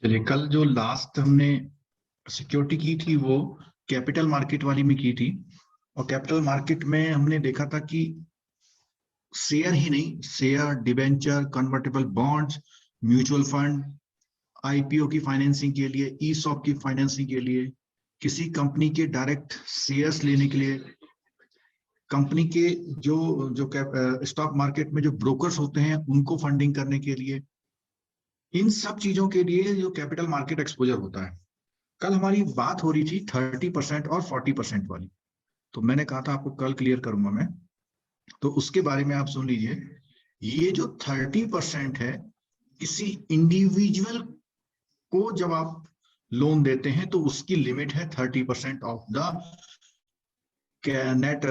चलिए, कल जो लास्ट हमने सिक्योरिटी की थी वो कैपिटल मार्केट वाली में की थी। और कैपिटल मार्केट में हमने देखा था कि शेयर ही नहीं, share, debenture, convertible bonds, mutual fund, IPO की फाइनेंसिंग के लिए, ई सॉप की फाइनेंसिंग के लिए, किसी कंपनी के डायरेक्ट शेयर्स लेने के लिए, कंपनी के जो जो स्टॉक मार्केट में जो ब्रोकर्स होते हैं उनको फंडिंग करने के लिए, इन सब चीजों के लिए जो कैपिटल मार्केट एक्सपोजर होता है। कल हमारी बात हो रही थी 30% और 40% वाली। तो मैंने कहा था आपको कल क्लियर करूंगा मैं, तो उसके बारे में आप सुन लीजिए। ये जो 30% है, किसी इंडिविजुअल को जब आप लोन देते हैं तो उसकी लिमिट है 30% of the net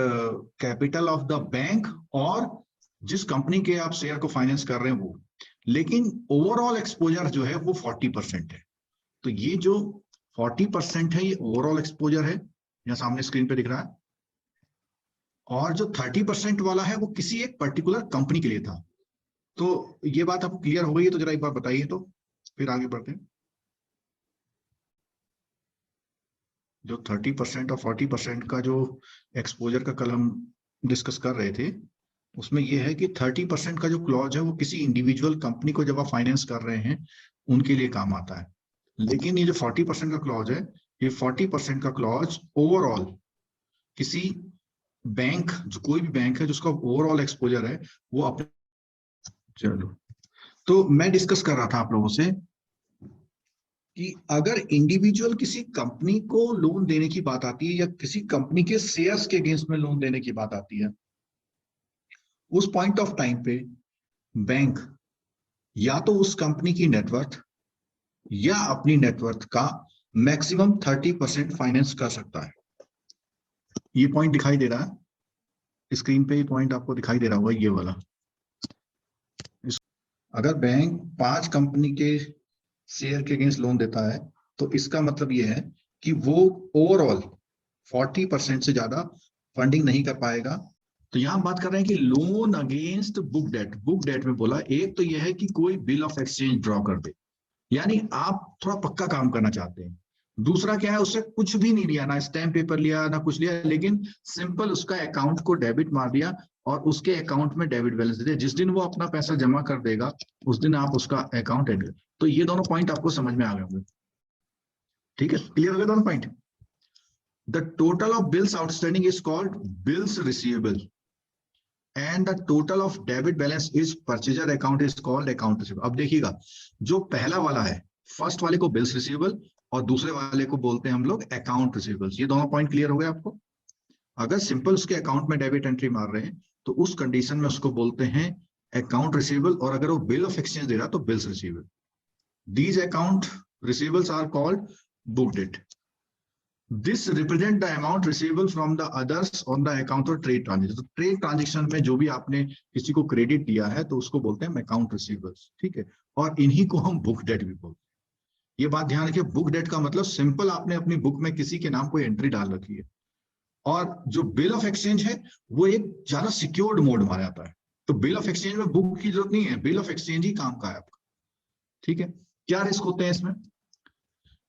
capital of the bank, और जिस कंपनी के आप शेयर को फाइनेंस कर रहे हैं वो। लेकिन ओवरऑल एक्सपोजर जो है वो 40% है। तो ये जो 40% है ये ओवरऑल एक्सपोजर है, यहाँ सामने स्क्रीन पे दिख रहा है। और जो 30% वाला है वो किसी एक पर्टिकुलर कंपनी के लिए था। तो ये बात आपको क्लियर हो गई है? तो जरा एक बार बताइए, तो फिर आगे बढ़ते हैं। जो 30% और 40% का जो एक्सपोजर का कल हम डिस्कस कर रहे थे, उसमें यह है कि 30% का जो क्लॉज है वो किसी इंडिविजुअल कंपनी को जब आप फाइनेंस कर रहे हैं उनके लिए काम आता है। लेकिन ये जो 40% का क्लॉज है, ये 40% का क्लॉज ओवरऑल किसी बैंक, जो कोई भी बैंक है जिसका ओवरऑल एक्सपोजर है वो अपने। चलो, तो मैं डिस्कस कर रहा था आप लोगों से कि अगर इंडिविजुअल किसी कंपनी को लोन देने की बात आती है या किसी कंपनी के शेयर्स के अगेंस्ट में लोन देने की बात आती है, उस पॉइंट ऑफ टाइम पे बैंक या तो उस कंपनी की नेटवर्थ या अपनी नेटवर्थ का मैक्सिमम 30% फाइनेंस कर सकता है। ये पॉइंट दिखाई दे रहा है स्क्रीन पे, ये पॉइंट आपको दिखाई दे रहा होगा, ये वाला। अगर बैंक 5 कंपनी के शेयर के अगेंस्ट लोन देता है तो इसका मतलब ये है कि वो ओवरऑल 40% से ज्यादा फंडिंग नहीं कर पाएगा। तो यहां बात कर रहे हैं कि loan against book debt. Book debt में बोला, एक तो यह है कि कोई बिल ऑफ एक्सचेंज ड्रॉ कर दे, यानी आप थोड़ा पक्का काम करना चाहते हैं। दूसरा क्या है, उससे कुछ भी नहीं लिया, ना स्टैम्प पेपर लिया ना कुछ लिया, लेकिन सिंपल उसका अकाउंट को डेबिट मार दिया और उसके अकाउंट में डेबिट बैलेंस दे दिया। जिस दिन वो अपना पैसा जमा कर देगा उस दिन आप उसका अकाउंट एंड। तो ये दोनों पॉइंट आपको समझ में आ गए होंगे। ठीक है, क्लियर हो गया दोनों point? The total of bills outstanding is called bills receivable and the total of debit balance is purchaser account is called account receivable. अब देखिएगा, जो पहला वाला है, फर्स्ट वाले को बिल्स रिसीवेबल और दूसरे वाले को बोलते हैं हम लोग अकाउंट रिसीवेबल्स। ये दोनों पॉइंट क्लियर हो गए आपको? अगर सिंपल उसके अकाउंट में डेबिट एंट्री मार रहे हैं तो उस कंडीशन में उसको बोलते हैं अकाउंट रिसीवेबल, और अगर वो बिल ऑफ एक्सचेंज दे रहा तो bills receivable. These account receivables are called book debt. This represent the amount receivable from the others on the account और ट्रेड ट्रांजेक्शन। तो ट्रेड ट्रांजेक्शन में जो भी आपने किसी को क्रेडिट दिया है तो उसको बोलते हैं अकाउंट रिसीवेबल्स। ठीक है, और इन्हीं को हम बुक डेट भी बोलते हैं। ये बात ध्यान रखिए, बुक डेट का मतलब सिंपल आपने अपनी बुक में किसी के नाम कोई एंट्री डाल रखी है। और जो बिल ऑफ एक्सचेंज है वो एक ज्यादा सिक्योर्ड मोड माना जाता है। तो बिल ऑफ एक्सचेंज में बुक की जरूरत नहीं है, बिल ऑफ एक्सचेंज ही काम का है आपका। ठीक है, क्या रिस्क होते हैं इसमें?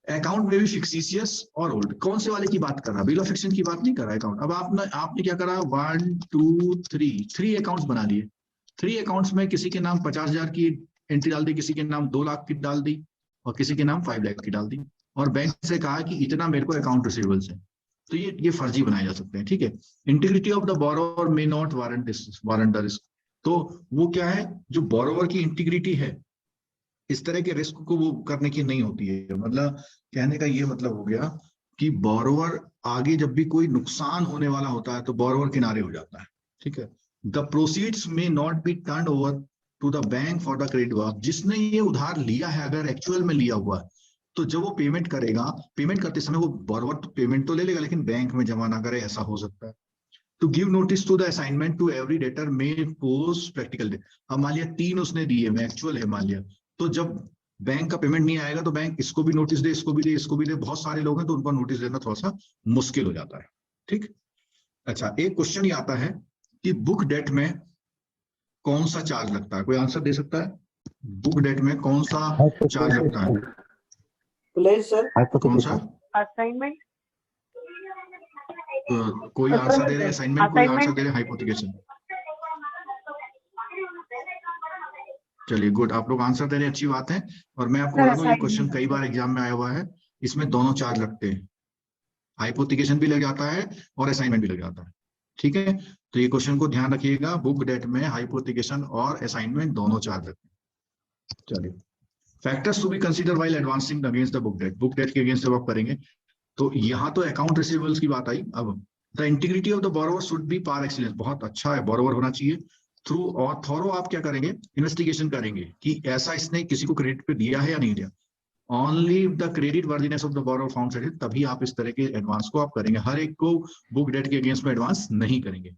अकाउंट में भी फिक्सिशियस और ओल्ड। कौन से वाले की बात कर रहा, बिल ऑफ एक्सचेंज की बात नहीं कर रहा अकाउंट। अब आपने क्या करा, 1 2 3 अकाउंट्स बना लिए। 3 अकाउंट्स में किसी के नाम 50,000 की एंट्री डाल दी, किसी के नाम 2 लाख की डाल दी और किसी के नाम 5 लाख की डाल दी, और बैंक से कहा कि इतना मेरे को अकाउंट रिसीवेबल्स है। तो ये फर्जी बनाए जा सकते हैं। ठीक है, integrity of the borrower may not warrant the risk. तो वो क्या है, जो बोरोवर की इंटीग्रिटी है, इस तरह के रिस्क को वो करने की नहीं होती है। मतलब कहने का ये मतलब हो गया कि बोरोवर आगे जब भी कोई नुकसान होने वाला होता है तो बोरोवर किनारे हो जाता है। ठीक है, the proceeds may not be turn over to the bank for the credit work. जिसने ये उधार लिया है अगर एक्चुअल में लिया हुआ है तो जब वो पेमेंट करेगा, पेमेंट करते समय वो बोरोवर तो पेमेंट तो ले लेगा लेकिन बैंक में जमा ना करे, ऐसा हो सकता है। To give notice to the assignment to every debtor may post practical day. अब मान लिया 3 उसने दिए में एक्चुअल है मान लिया, तो जब बैंक का पेमेंट नहीं आएगा तो बैंक इसको भी नोटिस दे, इसको भी दे, इसको भी दे। बहुत सारे लोग हैं तो उनको नोटिस देना थोड़ा सा मुश्किल हो जाता है। ठीक, अच्छा, एक क्वेश्चन ये आता है कि बुक डेट में कौन सा चार्ज लगता है? कोई आंसर दे सकता है? बुक डेट में कौन सा चार्ज लगता है? प्लेस सर, कौन सा? असाइनमेंट, कोई आंसर दे रहे हैं असाइनमेंट, कोई आंसर दे रहे हैं हाइपोथिकेशन? चलिए गुड, आप लोग आंसर दे रहे हैं, अच्छी बात है। और मैं आपको बता दूं ये क्वेश्चन कई बार एग्जाम में आया हुआ है, इसमें दोनों चार्ज लगते हैं, हाइपोथिकेशन भी लग जाता है और असाइनमेंट भी लग जाता है। ठीक है, तो ये क्वेश्चन को ध्यान रखिएगा, बुक डेट में हाइपोथिकेशन और असाइनमेंट दोनों चार्ज लगते हैं। चलिए, factors to be consider while advancing against the book debt, book debt के अगेंस्ट जब आप करेंगे तो यहाँ तो अकाउंट रिसीवेबल्स की बात आई। अब the integrity of the borrower should be par excellence, बहुत अच्छा है, बोरोवर होना चाहिए। थ्रू और थॉरो आप क्या करेंगे, इन्वेस्टिगेशन करेंगे कि ऐसा इसने किसी को क्रेडिट पे दिया है या नहीं दिया। Only the credit worthiness of the borrower found certain, तभी आप इस तरह के एडवांस को आप करेंगे, हर एक को बुक डेट के अगेंस्ट में एडवांस नहीं करेंगे।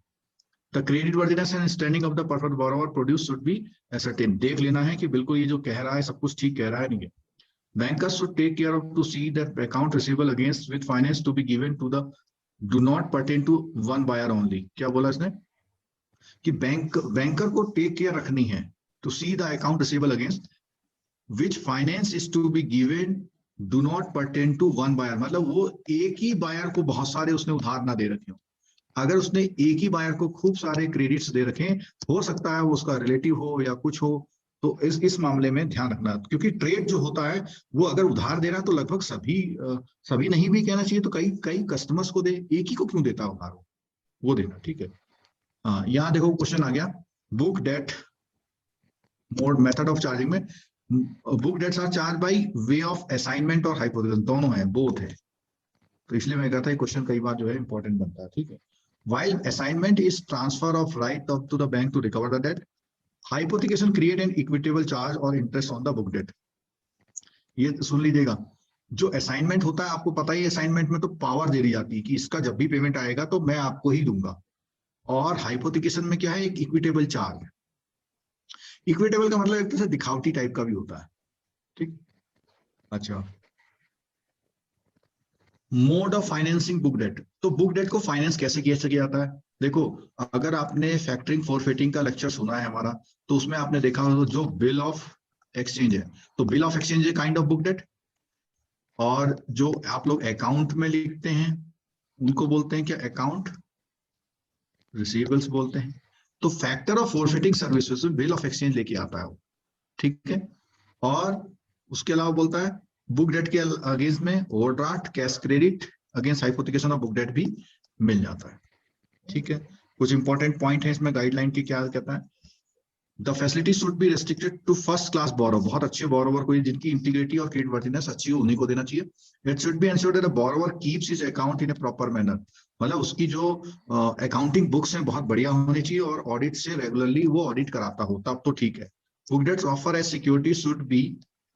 The credit worthiness and standing of the perfect borrower produce should be ascertain, देख लेना है कि बिल्कुल ये जो कह रहा है सब कुछ ठीक कह रहा है, नहीं है। Bankers should take care of to see that account receivable against with finance to be given to the do not pertain to one buyer only। क्या बोला इसने कि बैंकर को टेक केयर रखनी है to see the account receivable against which finance is to be given do not pertain to one buyer, मतलब वो एक ही बायर को बहुत सारे उसने उधार ना दे रखे हो। अगर उसने एक ही बायर को खूब सारे क्रेडिट्स दे रखे, हो सकता है वो उसका रिलेटिव हो या कुछ हो, तो इस मामले में ध्यान रखना, क्योंकि ट्रेड जो होता है वो अगर उधार दे रहा है तो लगभग सभी नहीं भी कहना चाहिए, तो कई कस्टमर्स को दे, एक ही को क्यों देता उधार, वो देना। ठीक है, यहाँ देखो क्वेश्चन आ गया, book debt mode method of charging में book debts are charge by way of assignment और हाइपोथेसिस, दोनों है, बोथ है, तो इसलिए मैं कहता है क्वेश्चन कई बार जो है इंपॉर्टेंट बनता है। ठीक है, while assignment is transfer of right to the bank to recover the debt, hypothecation create an equitable charge or interest on the book debt। ये सुन लीजिएगा, जो असाइनमेंट होता है आपको पता ही, असाइनमेंट में तो पावर दे दी जाती है कि इसका जब भी पेमेंट आएगा तो मैं आपको ही दूंगा, और हाइपोथिकेशन में क्या है, एक इक्विटेबल चार्ज। इक्विटेबल का मतलब एक तरह से दिखावटी टाइप का भी होता है। ठीक, अच्छा, mode of financing book debt, तो बुक डेट को फाइनेंस कैसे किया जाता है। देखो, अगर आपने फैक्टरिंग फॉरफिटिंग का लेक्चर सुना है हमारा, तो उसमें आपने देखा होगा जो बिल ऑफ एक्सचेंज है, तो बिल ऑफ एक्सचेंज है काइंड ऑफ बुक डेट, और जो आप लोग अकाउंट में लिखते हैं उनको बोलते हैं क्या, अकाउंट रिसीवेबल्स बोलते हैं। तो factor of forfaiting services bill of exchange लेके आता है वो। ठीक है, और उसके अलावा बोलता है बुक डेट के अगेंस्ट में overdraft, cash credit against hypothecation of book debt भी मिल जाता है। ठीक है, कुछ इंपॉर्टेंट पॉइंट है इसमें गाइडलाइन की, क्या कहता है, the facility should be restricted to first class borrower, बहुत अच्छे बोरोवर को जिनकी इंटीग्रिटी और क्रेडिट वर्दीनेस अच्छी हो उन्हीं को देना चाहिए। It should be ensured that the borrower keeps his account in A proper manner, मतलब उसकी जो अकाउंटिंग बुक्स हैं बहुत बढ़िया होनी चाहिए और ऑडिट से रेगुलरली वो ऑडिट कराता हो, तब तो ठीक है। Book debts offer as security should be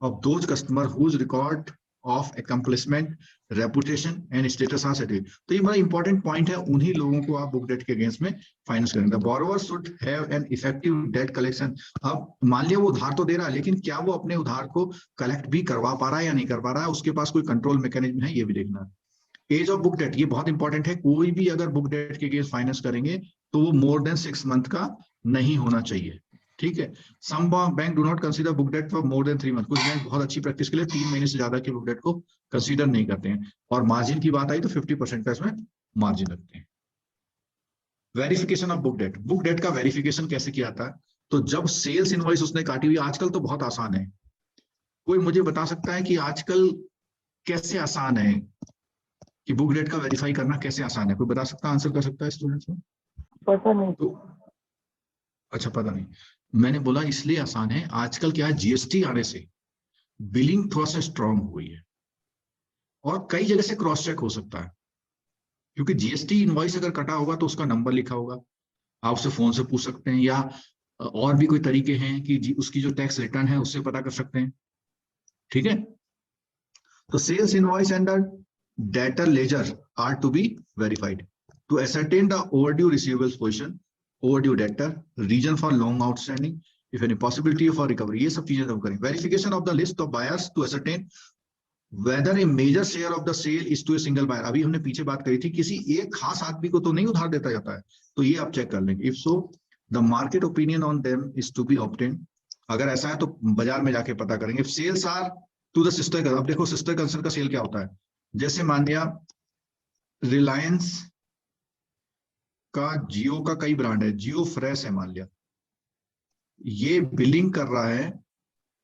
of those customer whose record of accomplishment, reputation and status are certified। तो ये बड़ा इंपॉर्टेंट पॉइंट है, उन्हीं लोगों को आप बुक डेट के अगेंस्ट में फाइनेंस करेंगे। Borrower should have an effective debt collection, अब मान लिया वो उधार तो दे रहा है, लेकिन क्या वो अपने उधार को कलेक्ट भी करवा पा रहा है या नहीं कर पा रहा है, उसके पास कोई कंट्रोल मैकेनिज्म है, ये भी देखना है। एज ऑफ बुक डेट, ये बहुत इंपॉर्टेंट है, कोई भी अगर बुक डेट के अगेंस्ट फाइनेंस करेंगे तो वो मोर देन 6 मंथ का नहीं होना चाहिए। ठीक है, some bank do not consider book debt for more than 3 month, कुछ बैंक बहुत अच्छी प्रैक्टिस के लिए 3 महीने से ज्यादा की बुक डेट को कंसीडर नहीं करते हैं। और मार्जिन की बात आई तो 50% का इसमें मार्जिन रखते हैं। Verification of book debt, book debt का वेरिफिकेशन कैसे किया जाता है, तो जब सेल्स इनवॉइस उसने काटी हुई, आजकल तो बहुत आसान है, कोई मुझे बता सकता है कि आजकल कैसे आसान है कि बुक डेट का वेरीफाई करना कैसे आसान है, कोई बता सकता, आंसर कर सकता है स्टूडेंट्स में? पता नहीं। तो अच्छा, पता नहीं, मैंने बोला इसलिए आसान है, आजकल क्या है, जीएसटी आने से बिलिंग थोड़ा सा स्ट्रांग हुई है और कई जगह से क्रॉस चेक हो सकता है, क्योंकि जीएसटी इनवॉइस अगर कटा होगा तो उसका नंबर लिखा होगा, आप उससे फोन से पूछ सकते हैं, या और भी कोई तरीके हैं कि उसकी जो टैक्स रिटर्न है उससे पता कर सकते हैं। ठीक है, तो sales invoice and debtor ledger are to be verified to ascertain the overdue receivables position, overdue debtor, reason for long outstanding, if any possibility for recovery, ये सब चीजें हम करेंगे। Verification of the list of buyers to ascertain whether a major share of the sale is to a single buyer, अभी हमने पीछे बात करी थी, किसी एक खास आदमी को तो नहीं उधार देता जाता है, तो ये आप चेक कर लेंगे। If so the market opinion on them is to be obtained, अगर ऐसा है तो बाजार में जाके पता करेंगे। Sales are to the sister. अब देखो सिस्टर कंसर्न का सेल क्या होता है, जैसे मान लिया रिलायंस का जियो का कई ब्रांड है, जियो फ्रेश है मान लिया, ये बिलिंग कर रहा है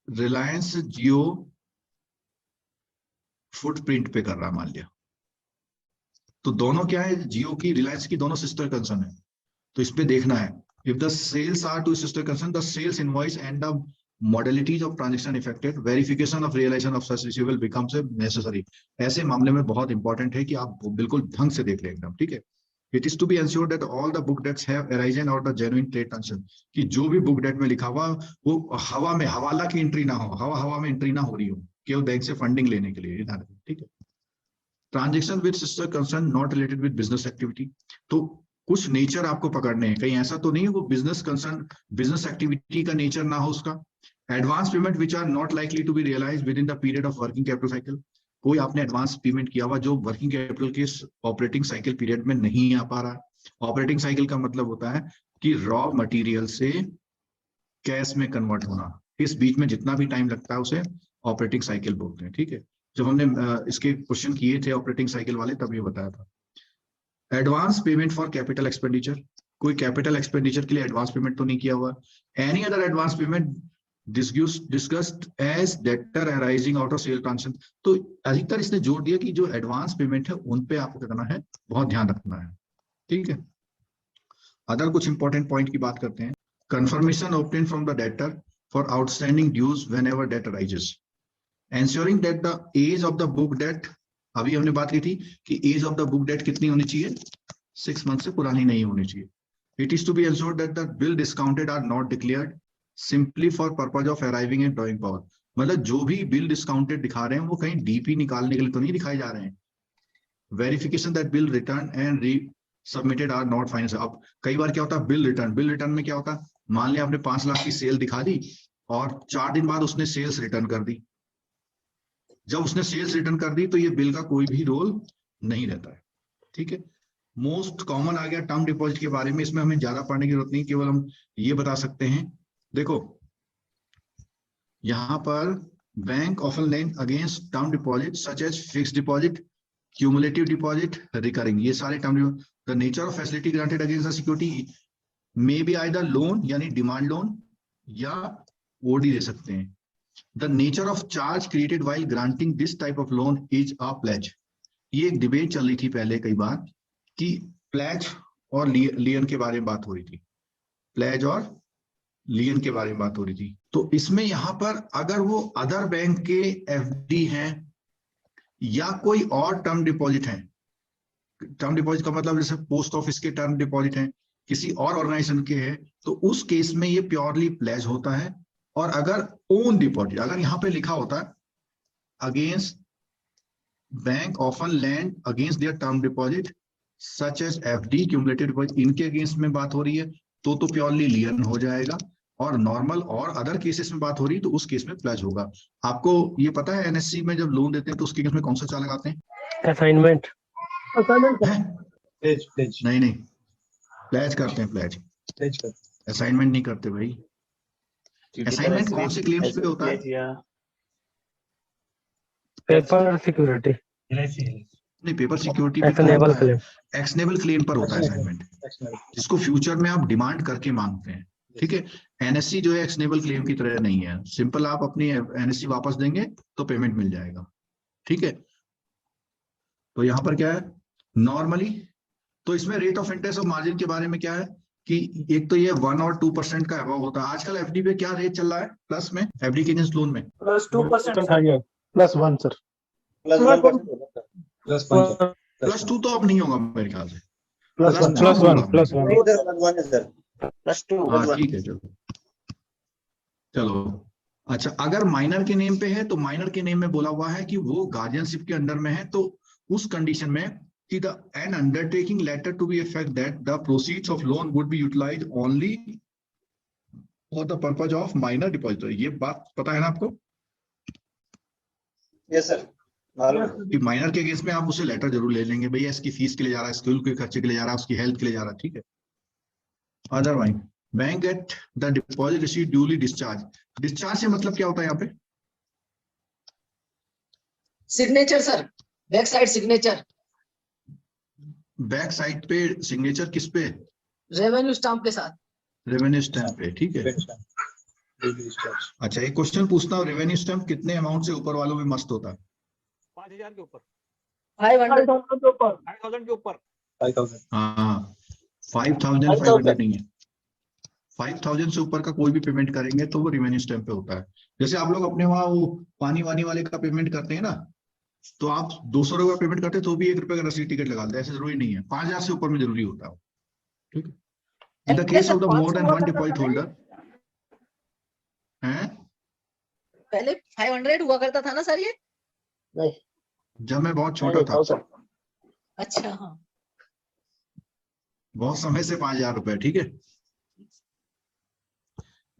रिलायंस जियो फुटप्रिंट पे कर रहा है मान लिया, तो दोनों क्या है, जियो की रिलायंस की दोनों सिस्टर कंसर्न है। तो इस पे देखना है, if the sales are to sister concern, the sales invoice and the modalities of transaction affected, verification of realization of such receivable becomes a necessary। ऐसे मामले में बहुत इंपॉर्टेंट है कि आप बिल्कुल ढंग से देख लें एकदम, ठीक है। It is to be ensured that all the book debts have arisen out of genuine trade transaction, कि जो भी बुक डेट में लिखा हुआ वो हवा में, हवाला की एंट्री ना हो, हवा हवा में एंट्री ना हो रही हो, केवल बैंक से फंडिंग लेने के लिए, ठीक है। Transaction with sister concern not related with business activity, तो कुछ नेचर आपको पकड़ने हैं, कहीं ऐसा तो नहीं है वो बिजनेस कंसर्न, बिजनेस एक्टिविटी का नेचर ना हो उसका। Advance payment which are not likely to be realise within the period of working capital cycle, कोई आपने एडवांस पेमेंट किया हुआ जो वर्किंग कैपिटल के ऑपरेटिंग साइकिल पीरियड में नहीं आ पा रहा। ऑपरेटिंग साइकिल का मतलब होता है कि रॉ मटेरियल से कैश में कन्वर्ट होना, इस बीच में जितना भी टाइम लगता है उसे ऑपरेटिंग साइकिल बोलते हैं, ठीक है। जब हमने इसके क्वेश्चन किए थे ऑपरेटिंग साइकिल वाले तब ये बताया था। Advance payment for capital expenditure, कोई कैपिटल एक्सपेंडिचर के लिए एडवांस पेमेंट तो नहीं किया हुआ। Any other advance payment discussed as debtor arising out of sale transaction, तो अधिकतर इसने जोर दिया कि जो एडवांस पेमेंट है उन पे आपको करना है, बहुत ध्यान रखना है, ठीक है। अदर कुछ इंपॉर्टेंट पॉइंट की बात करते हैं। Confirmation obtain from the debtor for outstanding dues whenever debt arises, ensuring that the age of the book debt, अभी हमने बात की थी कि age of the book debt कितनी होनी चाहिए, 6 मंथ से पुरानी नहीं होनी चाहिए। It is to be ensured that the bill discounted are not declared simply for purpose of arriving at drawing power, मतलब जो भी बिल डिस्काउंटेड दिखा रहे हैं वो कहीं डीपी निकालने के लिए तो नहीं दिखाए जा रहे हैं। Verification that bill return and re submitted are not finance, अब कई बार क्या होता है बिल रिटर्न में क्या होता है, मान लिया आपने 5 लाख की सेल दिखा दी और 4 दिन बाद उसने सेल्स रिटर्न कर दी, जब उसने सेल्स रिटर्न कर दी तो ये बिल का कोई भी रोल नहीं रहता है, ठीक है। मोस्ट कॉमन आ गया टर्म डिपॉजिट के बारे में, इसमें हमें ज्यादा पढ़ने की जरूरत नहीं, केवल हम ये बता सकते हैं, देखो यहां पर bank often lend against term deposit such as fix deposit, cumulative deposit, recurring, ये सारे term. The nature of facility granted against the security may be either loan यानी डिमांड लोन या ओडी दे सकते हैं। The nature of charge created while granting this type of loan is a pledge। ये एक debate चल रही थी पहले कई बार कि प्लेज और लियन के बारे में बात हो रही थी, प्लेज और लियन के बारे में बात हो रही थी। तो इसमें यहां पर अगर वो अदर बैंक के एफडी हैं या कोई और टर्म डिपॉजिट है, टर्म डिपॉजिट का मतलब जैसे पोस्ट ऑफिस के टर्म डिपॉजिट है, किसी और ऑर्गेनाइजेशन के हैं, तो उस केस में ये प्योरली प्लेज होता है। और अगर ओन डिपॉजिट, अगर यहां पे लिखा होता है against bank often lend against their term deposit such as FD, cumulative deposit, इनके अगेंस्ट में बात हो रही है तो प्योरली लियन हो जाएगा, और नॉर्मल और अदर केसेस में बात हो रही है तो उस केस में प्लेज होगा। आपको ये पता है एनएससी में जब लोन देते हैं तो उसके केस में कौन सा चार्ज लगाते हैं? असाइनमेंट नहीं, प्लेज करते हैं, प्लेज असाइनमेंट नहीं करते भाई। असाइनमेंट कौन से क्लेम्स पे होता है? पेपर सिक्योरिटी, नहीं, पेपर सिक्योरिटी पे एक्शनेबल क्लेम, एक्शनेबल क्लेम पर होता है असाइनमेंट, जिसको फ्यूचर में आप डिमांड करके मांगते हैं, ठीक है। एनएससी जो है एक्शनेबल क्लेम की तरह नहीं है, सिंपल आप अपनी एनएससी वापस देंगे तो पेमेंट मिल जाएगा, ठीक है। तो यहाँ पर क्या है नॉर्मली, तो इसमें रेट ऑफ इंटरेस्ट और मार्जिन के बारे में क्या है कि एक तो ये 1 और 2% का अभाव होता है। आजकल एफडी पे क्या रेट चल रहा है प्लस में, एफडी के अगेंस्ट लोन में +2%। +1 सर, +2 तो अब नहीं होगा मेरे ख्याल से, +1 हाँ ठीक है, चलो अच्छा। अगर माइनर के नेम पे है तो माइनर के नेम में बोला हुआ है कि वो गार्जियनशिप के अंडर में है, तो उस कंडीशन में कि an undertaking letter to be effect that the proceeds of loan would be utilized only for the purpose of minor depositor। ये बात पता है ना आपको? यस सर, कि माइनर के केस में आप उसे लेटर जरूर ले लेंगे, भैया इसकी फीस के लिए जा रहा है, स्कूल के खर्चे के लिए जा रहा है, उसकी हेल्थ के लिए जा रहा है, ठीक है। Otherwise bank get the deposit receive duly discharge, discharge से मतलब क्या होता है यहाँ पे? Signature sir, back side signature, back side पे सिग्नेचर किस पे? रेवेन्यू स्टाम्प के साथ। रेवेन्यू स्टैम्प पे, ठीक है। अच्छा, एक क्वेश्चन पूछता हूँ, रेवेन्यू स्टैम्प कितने अमाउंट से ऊपर वालों में मस्त होता है? 5000 के ऊपर, 500 5,000 के ऊपर 5000 के ऊपर। 5,000 हाँ, 5,500 नहीं है, 5,000 से ऊपर का कोई भी पेमेंट करेंगे तो वो रेवेन्यू स्टैम्प पे होता है। जैसे आप लोग अपने वहाँ वो पानी वानी वाले का पेमेंट करते हैं ना, तो आप 200 रुपये पेमेंट करते हैं तो भी 1 रुपए का रसीद टिकट लगा देते हैं, ऐसे जरूरी नहीं है, 5,000 से ऊपर में जरूरी होता है, ठीक है। In the case of the more than 1 deposit holder है, पहले 500 हुआ करता था ना सर ये? जब मैं बहुत छोटा था, 1,000 अच्छा हाँ, बहुत समय से 5,000 रुपए, ठीक है।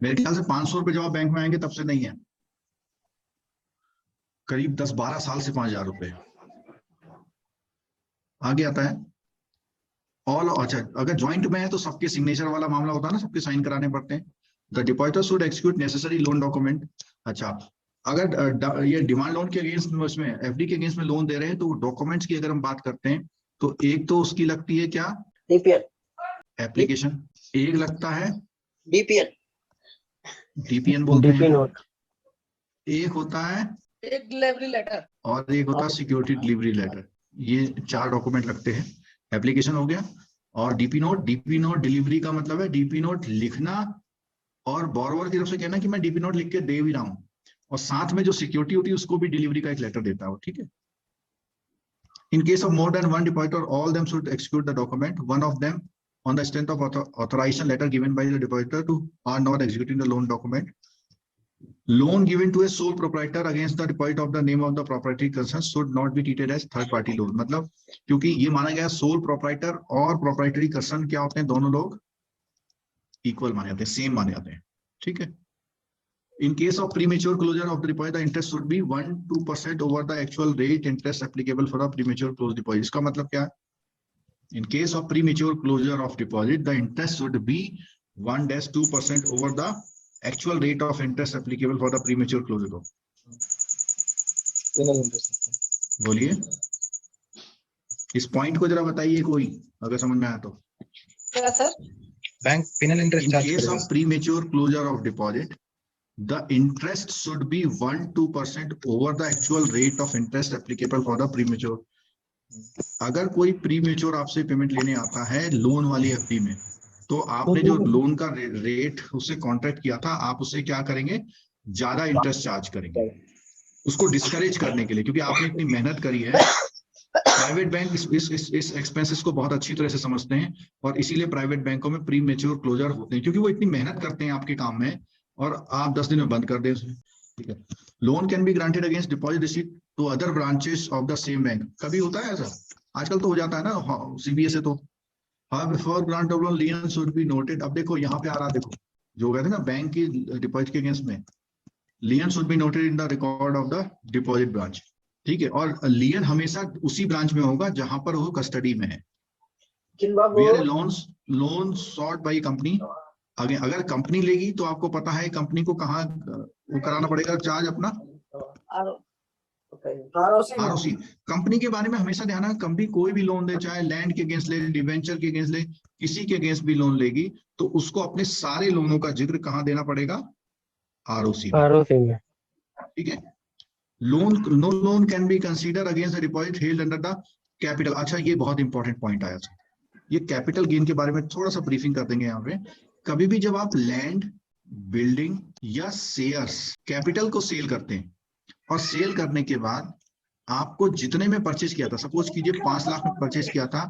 मेरे ख्याल से 500 रुपए जब आप बैंक में आएंगे तब से नहीं है, करीब 10-12 साल से 5,000 रुपए आगे आता है। ऑल, अच्छा, अगर ज्वाइंट में है तो सबके सिग्नेचर वाला मामला होता है ना, सबके साइन कराने पड़ते हैं। The depositor should execute necessary loan document. अच्छा, अगर ये डिमांड लोन के अगेंस्ट में, उसमें एफडी के अगेंस्ट में लोन दे रहे हैं तो डॉक्यूमेंट्स की अगर हम बात करते हैं तो एक तो उसकी लगती है क्या, डीपीएल, एप्लीकेशन, एक लगता है डीपीएल, डीपीएन बोलते डीपी हैं, नोट, एक होता है एक डिलीवरी लेटर, और एक होता है सिक्योरिटी डिलीवरी लेटर। ये 4 डॉक्यूमेंट लगते हैं। एप्लीकेशन हो गया और DP note. DP note delivery का मतलब है डीपी नोट लिखना और बोरोवर की तरफ से कहना कि मैं डीपी नोट लिख के दे भी रहा हूँ, और साथ में जो सिक्योरिटी होती है उसको भी डिलीवरी का एक लेटर देता है, ठीक है। In case of more than one depositor, all them should execute the document. One of them, on the strength of authorization letter given by the depositor, to are not executing the loan document. Loan given to a sole proprietor against the deposit of the name of the proprietary concerned should not be treated as third party loan. मतलब क्योंकि ये माना गया sole proprietor और proprietary concern क्या होते हैं, दोनों लोग इक्वल माने जाते हैं, सेम माने जाते हैं, ठीक है। In case of premature closure of the deposit, the interest should be 1-2% over the actual rate interest applicable for a premature close deposit. इसका मतलब क्या है? In case of premature closure of deposit, the interest should be 1-2% over the actual rate of interest applicable for the premature closure. penal interest। बोलिए, इस point को जरा बताइए कोई, अगर समझ में आया तो। क्या sir? Bank penal interest In charge case करेगा। of premature closure of deposit, the interest should be 1-2% over the actual rate of interest applicable for the premature. अगर कोई प्रीमेच्योर आपसे पेमेंट लेने आता है लोन वाली एफडी में, तो आपने जो लोन का रेट उससे कॉन्ट्रैक्ट किया था, आप उससे क्या करेंगे, ज्यादा इंटरेस्ट चार्ज करेंगे, उसको डिस्करेज करने के लिए, क्योंकि आपने इतनी मेहनत करी है। प्राइवेट बैंक इस एक्सपेंसेस को बहुत अच्छी तरह से समझते हैं और इसीलिए प्राइवेट बैंकों में प्री मेच्योर क्लोजर होते हैं, क्योंकि वो इतनी मेहनत करते हैं आपके काम में और आप 10 दिन में बंद कर दें उसे, ठीक है। Loan can be granted against deposit receipt to other branches of the same bank. कभी होता है ऐसा, आजकल तो हो जाता है ना सीबीए से, तो हाँ, before grant of loan lien should be noted. अब देखो यहाँ पे आ रहा, देखो जो कहते हैं ना बैंक की डिपॉजिट के अगेंस्ट में, lien should be noted in the record of the deposit branch, ठीक है। और लियन हमेशा उसी ब्रांच में होगा जहां पर वो कस्टडी में है। Where loan sought by company, अगर कंपनी लेगी तो आपको पता है कंपनी को कहाँ वो कराना पड़ेगा चार्ज अपना, आरओसी। कंपनी के बारे में हमेशा ध्यान है, कंपनी कोई भी लोन दे, चाहे लैंड के अगेंस्ट ले, डिवेंचर के अगेंस्ट ले, किसी के अगेंस्ट भी लोन लेगी तो उसको अपने सारे लोनों का जिक्र कहाँ देना पड़ेगा, आरओसी में, ठीक है। Loan, no loan can be consider against the deposit held under the capital. अच्छा, ये बहुत इंपॉर्टेंट पॉइंट आया था, ये कैपिटल गेन के बारे में थोड़ा सा ब्रीफिंग कर देंगे यहाँ पे। कभी भी जब आप लैंड, बिल्डिंग या शेयर्स, कैपिटल को सेल करते हैं और सेल करने के बाद आपको जितने में परचेज किया था, सपोज कीजिए 5 लाख में परचेज किया था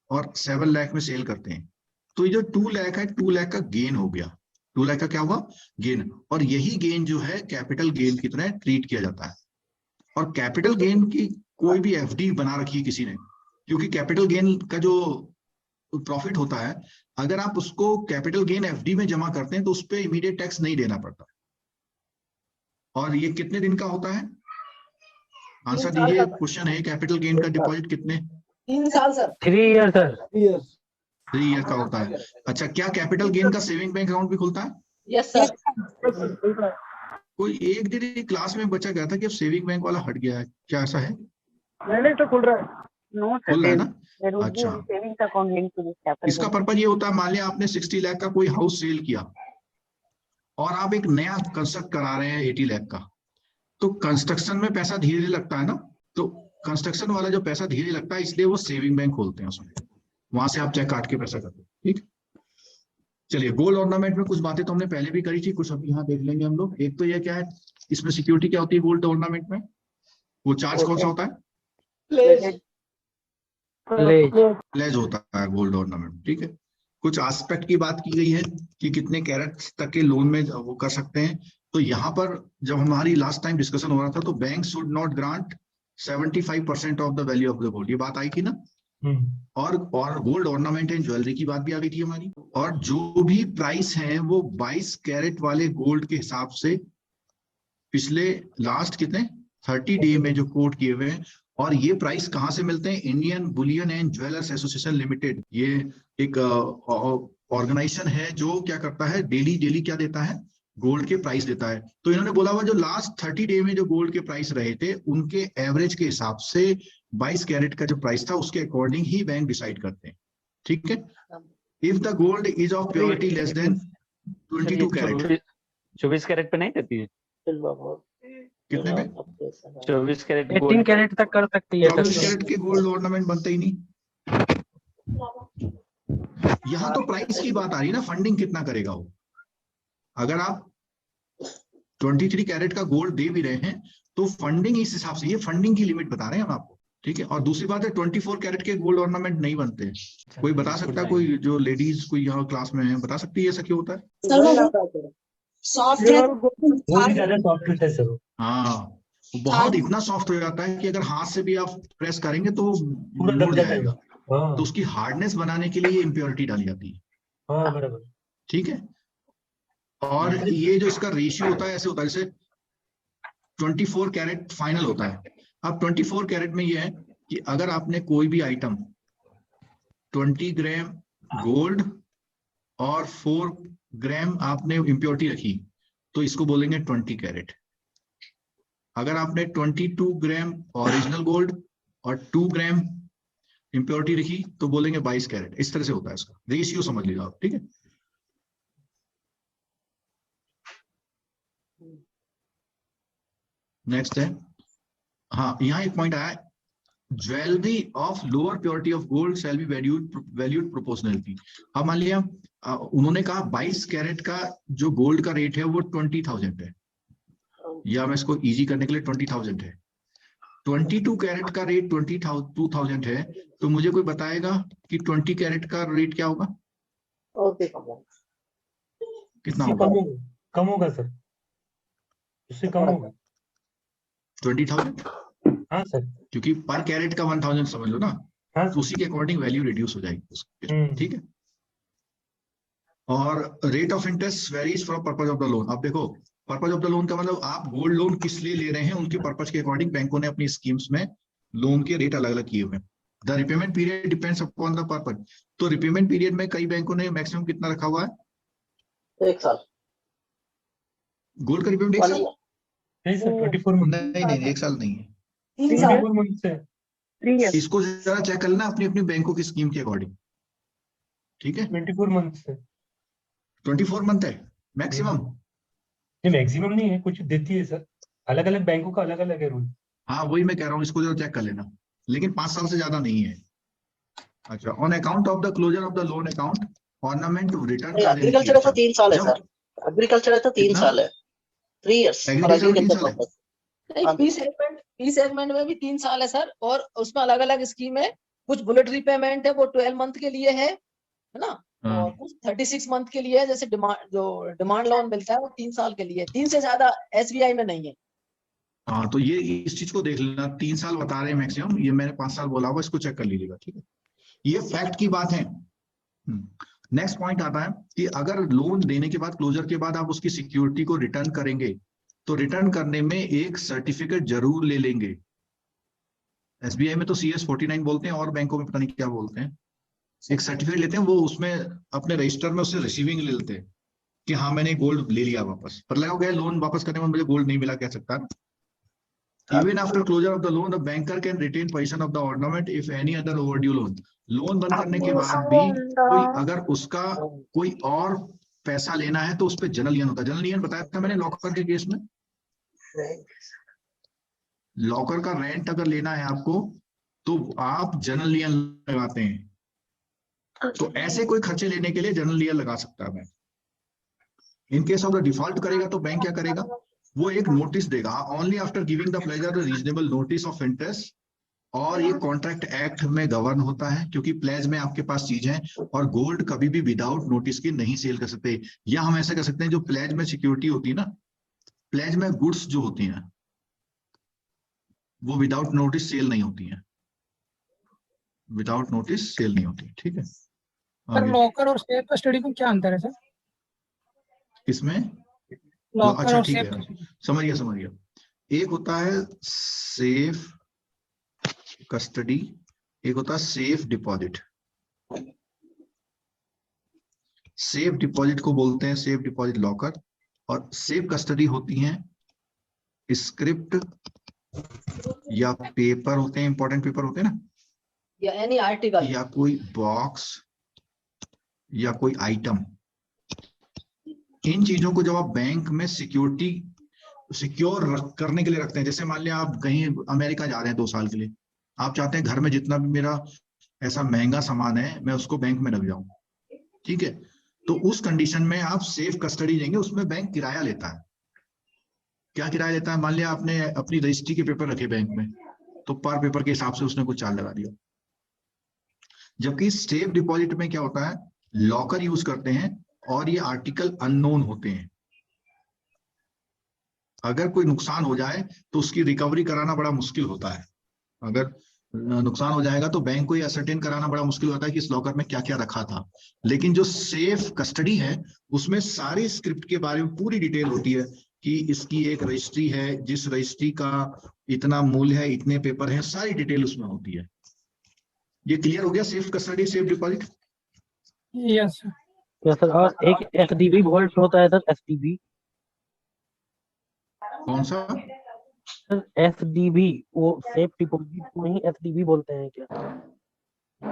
और 7 लाख में सेल करते हैं, तो ये जो 2 लाख है, 2 लाख का गेन हो गया, 2 लाख का क्या हुआ, गेन। और यही गेन जो है कैपिटल गेन की तरह ट्रीट किया जाता है। और कैपिटल गेन की कोई भी एफडी बना रखी है किसी ने, क्योंकि कैपिटल गेन का जो प्रॉफिट होता है, अगर आप उसको कैपिटल गेन एफडी में जमा करते हैं तो उस पर इमीडिएट टैक्स नहीं देना पड़ता। और ये कितने दिन का होता है, आंसर दीजिए, क्वेश्चन है, कैपिटल गेन का डिपॉजिट कितने, 3 साल सर। 3 years sir. 3 ईयर का होता है। अच्छा, क्या कैपिटल गेन का सेविंग बैंक अकाउंट भी खुलता है? Yes sir. कोई एक दिन ही क्लास में बच्चा कहता कि अब सेविंग बैंक वाला हट गया है, क्या ऐसा है? नहीं तो खुल रहा है. No, sir. खुल रहा है ना? There would be अच्छा, a savings account linked to this capital. इसका पर्पज ये होता है, मान लिया आपने 60 लाख का कोई हाउस सेल किया और आप एक नया कंस्ट्रक्ट करा रहे हैं 80 लाख का, तो कंस्ट्रक्शन में पैसा धीरे लगता है ना, तो कंस्ट्रक्शन वाला जो पैसा धीरे लगता है, इसलिए वो सेविंग बैंक खोलते हैं उसमें, वहां से आप चेक काट के पैसा करते हैं. ठीक, चलिए गोल्ड ऑर्नामेंट में कुछ बातें तो हमने पहले भी करी थी, कुछ अभी यहाँ देख लेंगे हम लोग. एक तो ये क्या है, इसमें सिक्योरिटी क्या होती है गोल्ड ऑर्नामेंट में, वो चार्ज कौन सा होता है? प्लेज होता है गोल्ड ऑर्नामेंट. ठीक है, कुछ एस्पेक्ट की बात की गई है कि कितने कैरेट तक के लोन में वो कर सकते हैं. तो यहाँ पर जब हमारी लास्ट टाइम डिस्कशन हो रहा था, तो bank should not grant 75% of the value of the gold, ये बात आई थी ना. और गोल्ड ऑर्नामेंट एंड ज्वेलरी की बात भी आ गई थी हमारी. और जो भी प्राइस है वो 22 कैरेट वाले गोल्ड के हिसाब से पिछले लास्ट कितने 30 डे में जो कोट किए हुए हैं. और ये प्राइस कहाँ से मिलते हैं? Indian Boolean and jewellers association limited, ये एक ऑर्गेनाइजेशन है जो क्या करता है, डेली क्या देता है, गोल्ड के प्राइस देता है. तो इन्होंने बोला हुआ जो लास्ट 30 डे में जो गोल्ड के प्राइस रहे थे, उनके एवरेज के हिसाब से 22 कैरेट का जो प्राइस था उसके अकॉर्डिंग ही बैंक डिसाइड करते हैं. ठीक है, if the gold is of purity less than 22 carat. 24 carat पे नहीं देती है? कितने पे? 24 कैरेट 18 कैरेट तक कर सकती है. 24 कैरेट के गोल्ड ऑर्नामेंट बनते ही नहीं. यहाँ तो प्राइस की बात आ रही है ना, फंडिंग कितना करेगा वो. अगर आप 23 कैरेट का गोल्ड दे भी रहे हैं तो फंडिंग इस हिसाब से, ये फंडिंग की लिमिट बता रहे हैं हम आपको. ठीक है, और दूसरी बात है 24 कैरेट के गोल्ड ऑर्नामेंट नहीं बनते हैं. कोई बता सकता है, कोई जो लेडीज कोई यहाँ क्लास में है बता सकती है ऐसा क्यों होता है? सॉफ्ट है, वो भी ज्यादा सॉफ्ट है सर. हाँ, बहुत इतना सॉफ्ट हो जाता है कि अगर हाथ से भी आप प्रेस करेंगे तो पूरा मुड़ दब जाएगा. हाँ. तो उसकी हार्डनेस बनाने के लिए इम्प्योरिटी डाली जाती है. हाँ बराबर. ठीक है, और ये जो इसका रेशियो होता है ऐसे होता है, जैसे 24 कैरेट फाइनल होता है. अब 24 कैरेट में ये है कि अगर आपने कोई भी आइटम 20 ग्राम गोल्ड और 4 ग्राम आपने इम्प्योरिटी रखी, तो इसको बोलेंगे 20 कैरेट. अगर आपने 22 ग्राम ओरिजिनल गोल्ड और 2 ग्राम इम्प्योरिटी रखी तो बोलेंगे 22 कैरेट. इस तरह से होता है इसका रेशियो, समझ लीजिए आप. ठीक है, नेक्स्ट है, हाँ यहाँ एक पॉइंट आया, jewellery of lower purity of gold shall be valued proportionally. अब मान लिया उन्होंने कहा 22 कैरेट का जो गोल्ड का रेट है वो 20,000 है, या मैं इसको इजी करने के लिए 20,000 है. 22 कैरेट का रेट 22,000 है, तो मुझे कोई बताएगा कि 20 कैरेट का रेट क्या होगा? कितना होगा? कम होगा सर, उससे कम होगा. 20,000. हाँ सर. क्योंकि पर कैरेट का 1,000 समझ लो ना, हाँ तो उसी के अकॉर्डिंग वैल्यू रिड्यूस हो जाएगी उसकी. ठीक है, और rate of interest varies from purpose of the loan. अब देखो, पर्पज ऑफ द लोन का मतलब आप गोल्ड लोन किस लिए ले रहे हैं, उनके पर्पज के अकॉर्डिंग बैंकों ने अपनी स्कीम्स में लोन के रेट अलग अलग किए हुए हैं. The repayment period depends upon the purpose. तो रिपेमेंट पीरियड में कई बैंकों ने मैक्सिमम कितना रखा हुआ है? 1 साल. गोल्ड का रिपेमेंट 1 साल? नहीं सर, 24 मंथ. नहीं 1 साल नहीं है. 3 साल. 24 मंथ से. 3 years. इसको जरा चेक कर लेना अपनी अपनी बैंकों की स्कीम के अकॉर्डिंग. ठीक है, 24 मंथ से. 24 मंथ है मैक्सिमम. ये मैक्सिमम नहीं है, कुछ देती है सर, अलग अलग बैंकों का अलग अलग है रूल. हाँ वही मैं कह रहा हूँ, इसको जरा चेक कर लेना, लेकिन 5 साल से ज्यादा नहीं है. अच्छा, on account of the closure of the loan account ornament return. Agriculture है तो 3 साल है सर. एग्रीकल्चर है तो 3 साल है. 3 years. एग्रीकल्चर 3 साल है. नहीं, पी सेगमेंट में भी 3 साल है सर, और उसमें अलग अलग स्कीम है. कुछ बुलेट रीपेमेंट है वो 12 मंथ के लिए है ना, और कुछ 36 मंथ के लिए है. जैसे डिमांड लोन मिलता है वो 3 साल के लिए, 3 से ज्यादा एसबीआई में नहीं है. हाँ, तो ये इस चीज को देख लेना, 3 साल बता रहे हैं मैक्सिमम, ये मैंने 5 साल बोला हुआ, इसको चेक कर लीजिएगा. ठीक है, ये फैक्ट की बात है. नेक्स्ट पॉइंट आता है कि अगर लोन देने के बाद, क्लोजर के बाद आप उसकी सिक्योरिटी को रिटर्न करेंगे, तो रिटर्न करने में एक सर्टिफिकेट जरूर ले लेंगे. एसबीआई में तो CS49 बोलते हैं, और बैंकों में पता नहीं क्या बोलते हैं. एक सर्टिफिकेट लेते हैं, वो उसमें अपने रजिस्टर में उससे रिसीविंग ले लेते हैं. कि हाँ मैंने गोल्ड ले लिया वापस, पर लगा गया लोन वापस करने में मुझे गोल्ड नहीं मिला, कह सकता है। Even after closure of the loan, the banker can retain possession of the ornament if any other overdue loan. Loan बंद करने के बाद भी कोई अगर उसका कोई और पैसा लेना है तो उस पर जनरल लियन होता है। जनरल लियन बताया था मैंने लॉकर के केस में, लॉकर का रेंट अगर लेना है आपको तो आप जनरल लियन लगाते हैं। तो ऐसे कोई खर्चे लेने के लिए जनरल लियन लगा सकता है bank. In case of the default करेगा तो बैंक क्या करेगा, वो एक नोटिस देगा, only after giving the pleasure reasonable notice of interest. और ये कॉन्ट्रैक्ट एक्ट में गवर्न होता है, क्योंकि प्लेज में आपके पास चीज है और गोल्ड कभी भी विदाउट नोटिस के नहीं सेल कर सकते। या हम ऐसा कर सकते हैं, जो प्लेज में सिक्योरिटी होती है ना, प्लेज में गुड्स जो होती हैं वो विदाउट नोटिस सेल नहीं होती हैं, विदाउट नोटिस सेल नहीं होती। ठीक है, सर लॉकर और सेफ कस्टडी में क्या अंतर है सर? इसमें लॉकर अच्छा और ठीक सेफ है, समझ गया। एक होता है सेफ कस्टडी, एक होता है सेफ डिपॉजिट। सेफ डिपॉजिट को बोलते हैं सेफ डिपॉजिट लॉकर, और सेफ कस्टडी होती हैं स्क्रिप्ट या पेपर होते हैं, इंपॉर्टेंट पेपर होते हैं ना, या एनी आर्टिकल, या कोई बॉक्स या कोई आइटम। इन चीजों को जब आप बैंक में सिक्योर करने के लिए रखते हैं, जैसे मान लिया आप कहीं अमेरिका जा रहे हैं 2 साल के लिए, आप चाहते हैं घर में जितना भी मेरा ऐसा महंगा सामान है मैं उसको बैंक में रख जाऊं, ठीक है, तो उस कंडीशन में आप सेफ कस्टडी देंगे। उसमें बैंक किराया लेता है। क्या किराया लेता है? मान लिया आपने अपनी रजिस्ट्री के पेपर रखे बैंक में, तो पर पेपर के हिसाब से उसने कुछ चार्ज लगा दिया। जबकि सेफ डिपॉजिट में क्या होता है, लॉकर यूज करते हैं और ये आर्टिकल अननोन होते हैं। अगर कोई नुकसान हो जाए तो उसकी रिकवरी कराना बड़ा मुश्किल होता है। अगर नुकसान हो जाएगा तो बैंक को ये असर्टेन कराना बड़ा मुश्किल होता है कि इस लॉकर में क्या क्या रखा था। लेकिन जो सेफ कस्टडी है उसमें सारी स्क्रिप्ट के बारे में पूरी डिटेल होती है कि इसकी एक रजिस्ट्री है, जिस रजिस्ट्री का इतना मूल्य है, इतने पेपर हैं, सारी डिटेल उसमें होती है। ये क्लियर हो गया Saif custody safe deposit? Yes yes sir. और एक एसडीबी वॉल्ट होता है सर, एसडीबी। कौन सा? सर एसडीबी, वो सेफ डिपॉजिट को ही एसडीबी बोलते हैं क्या?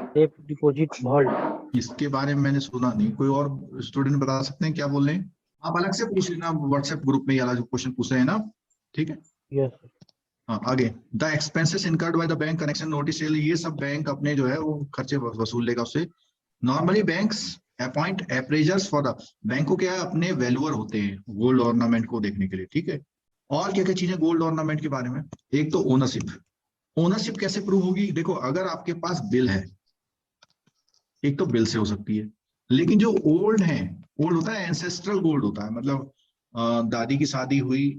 Safe deposit vault. इसके बारे में मैंने सुना नहीं। कोई और स्टूडेंट बता सकते हैं क्या बोल रहे हैं? आप अलग से पूछ लेना व्हाट्सएप ग्रुप में, वाला जो क्वेश्चन पूछ रहे हैं ना, ठीक है। यस हाँ, आगे the expenses incurred by the bank connection notice sale, ये सब बैंक अपने जो है वो खर्चे वसूल लेगा उससे। Normally banks appoint appraisers for the, bank को क्या है, अपने वैल्यूअर होते हैं गोल्ड ऑर्नामेंट को देखने के लिए, ठीक है। और क्या क्या चीजें गोल्ड ऑर्नामेंट के बारे में, एक तो ओनरशिप। ओनरशिप कैसे प्रूव होगी? देखो, अगर आपके पास बिल है, एक तो बिल से हो सकती है, लेकिन जो ओल्ड है, ओल्ड होता है एंसेस्ट्रल गोल्ड होता है, मतलब दादी की शादी हुई,